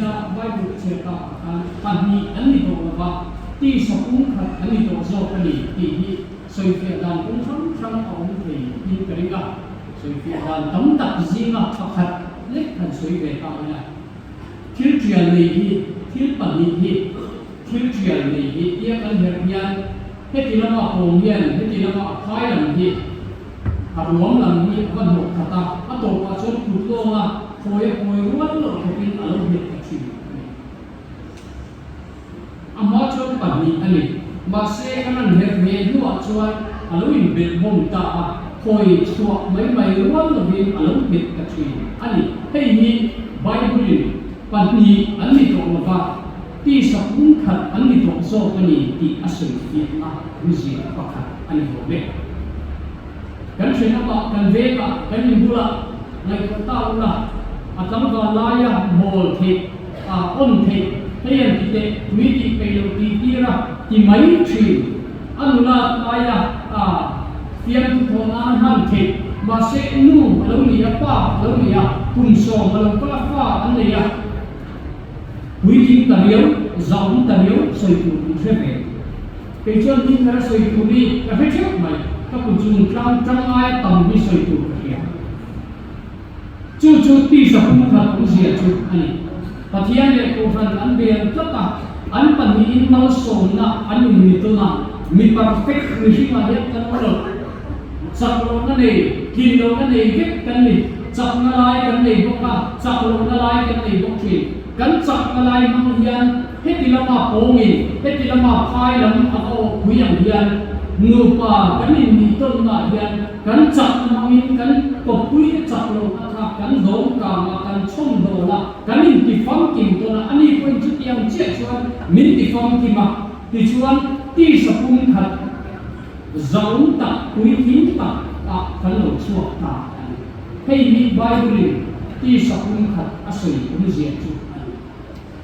na Bible cheta pani ani to ba ti sapung khat ani to zo ani ti hi soi fe dan kung thang aung thei in karinga soi fe dan tam tak zinga pakhat lek kan soi ve ta na thil trial nei hi thil pani hi thil trial nei hi ia kan her hian heti lama hong hian heti lama khai lam hi ruam lam hi van hok khata ato pa chon kutlo nga khoi ruan lo khopin alo hit ka chi amma chon pani ani ma se kanan her me lu a chuan alo in bel bom ta a khoi chua mai ruan lo hin alo hit ka chi ani hei hi bible pani ani to ma ti sapung khat ani to so ani ti asoi ti a ruzi pakhat ani ho le kan sena ba kan veka kan imbula ngai ko taula atam ga laya bol the on the hayan ti mi ti pelo ti tira ti mai thi anula laya fiam tu thona han the ma se nu lo ni apa lo ni a kum so lo ka fa an le ya hui tin ta liu zong ta liu soi tu se ve ke chon tin ra soi tu ni ka fe chok mai các cụ chung trong ai tầm đi soi tu kia chu ti sa pung khat cũng zia chu ani pathian le ko ran an ben tata an pan ni in mal som na an ni to na mi perfect ni hi ma ya kan lo saklo na ne kin lo na ne vek kan ni sak na lai kan nei boka saklo na lai kan nei bok thi kan sak na lai mang hian heti lama pongi heti lama phai lam a o huyang hian nupa kanin ni ton na hian kan chak mangin kan popui chak lo kha kan dong ka ma kan chom do la kanin ti fam kim to na ani point chu tiang che chuan min ti fam ki ma ti chuan ti sapung khat zaung ta pui thin ta kan lo chuak ta hei ni bible ti sapung khat asoi um zia chu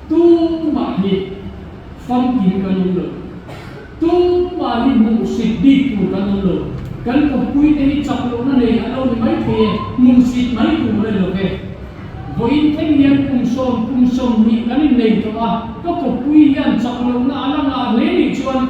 tu ma hi fam kim kan lo tu mali mu siddi tu kan lo kan ko pui te ni chaplo na nei alo ni mai the mu sid mai tu le lo ke voin theng hian kum som ni kan nei to a ko pui hian chaplo na ala na le ni chuan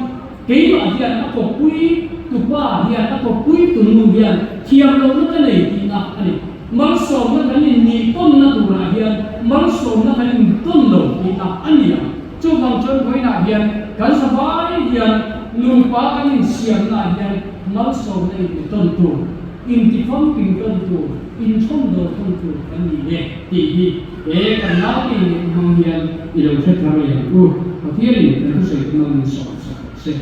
ke ma hian ko pui tu pa hian ko pui tu nu hian thiam lo na ka nei ti na ani mal som na kan ni ton na tu na hian mal som na kan ton lo ti na ani ya chu bang chon hoi na hian kan sa vai hian lupa kan in siam na hian mal so nei ton tu in ti phong ping ton tu in chom do ton tu kan ni ne ti hi kan na ti ni hang hian i lo the thar ya u pathian ni kan sei kan so se